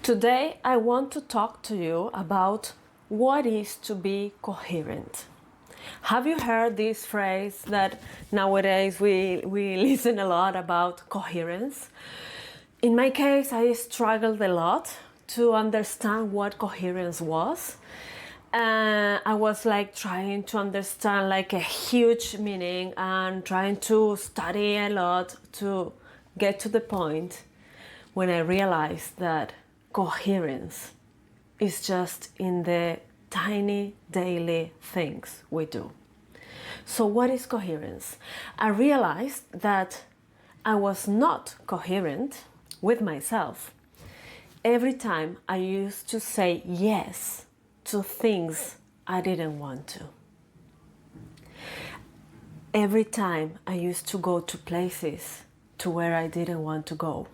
Today I want to talk to you about what is to be coherent. Have you heard this phrase that nowadays we listen a lot about coherence? In my case, I struggled a lot to understand what coherence was. I was like trying to understand like a huge meaning and trying to study a lot to get to the point when I realized that coherence is just in the tiny daily things we do. So what is coherence? I realized that I was not coherent with myself every time I used to say yes to things I didn't want to. Every time I used to go to places to where I didn't want to go.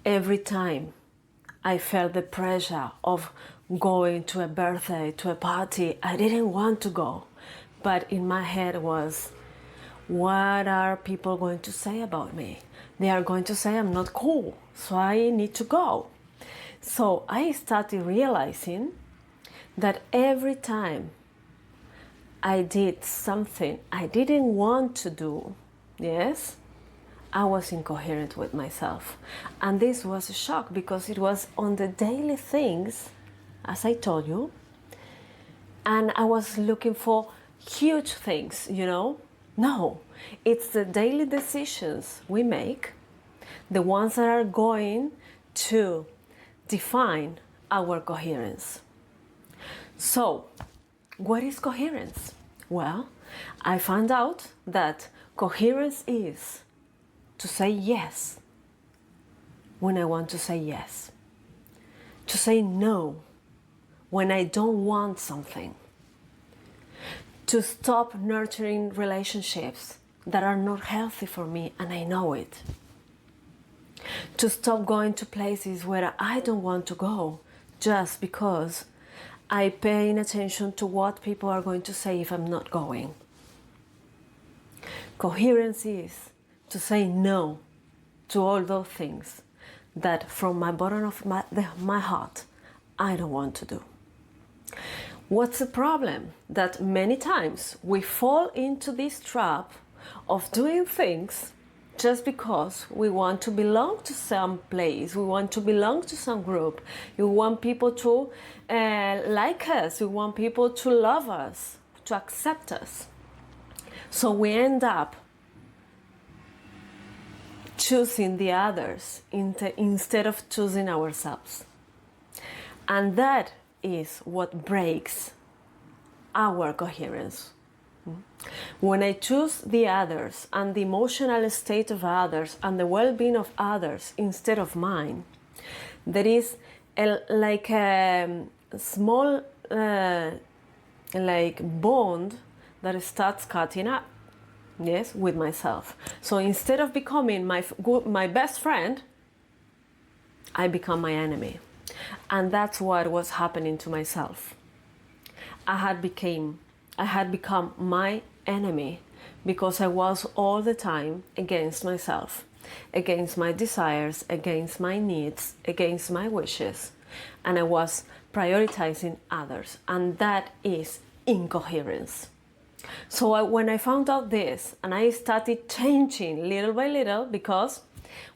Every time I felt the pressure of going to a birthday, to a party I didn't want to go, but in my head was, what are people going to say about me? They are going to say I'm not cool, so I need to go. So I started realizing that every time I did something I didn't want to do, yes, I was incoherent with myself. And this was a shock because it was on the daily things, as I told you, and I was looking for huge things, No, it's the daily decisions we make, the ones that are going to define our coherence. So, what is coherence? Well, I found out that coherence is to say yes when I want to say yes, to say no when I don't want something, to stop nurturing relationships that are not healthy for me and I know it, to stop going to places where I don't want to go just because I'm paying attention to what people are going to say if I'm not going. Coherence is to say no to all those things that from my bottom of my heart I don't want to do. What's the problem? That many times we fall into this trap of doing things just because we want to belong to some place, we want to belong to some group, we want people to like us, we want people to love us, to accept us. So we end up choosing the others instead of choosing ourselves. And that is what breaks our coherence. When I choose the others and the emotional state of others and the well-being of others instead of mine, there is like a small bond that starts cutting up. Yes, with myself. So instead of becoming my best friend, I become my enemy. And that's what was happening to myself. I had become my enemy because I was all the time against myself, against my desires, against my needs, against my wishes. And I was prioritizing others. And that is incoherence. So when I found out this and I started changing little by little, because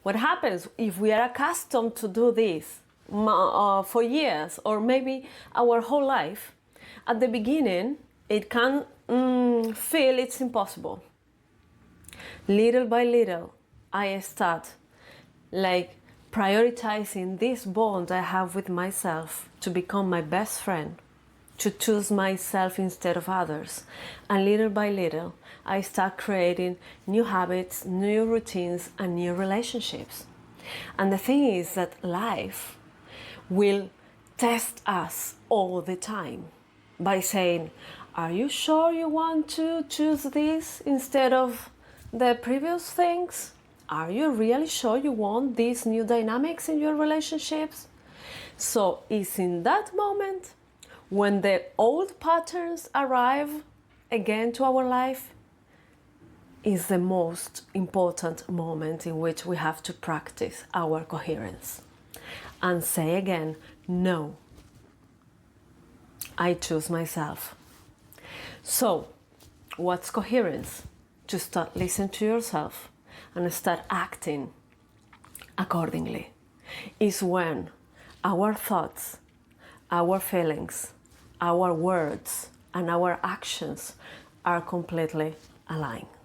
what happens if we are accustomed to do this for years or maybe our whole life, at the beginning it can feel it's impossible. Little by little I start prioritizing this bond I have with myself to become my best friend, to choose myself instead of others. And little by little, I start creating new habits, new routines, and new relationships. And the thing is that life will test us all the time by saying, are you sure you want to choose this instead of the previous things? Are you really sure you want these new dynamics in your relationships? So it's in that moment when the old patterns arrive again to our life, is the most important moment in which we have to practice our coherence. and say again, no, I choose myself. So, what's coherence? To start listening to yourself and start acting accordingly. Is when our thoughts, our feelings, our words, and our actions are completely aligned.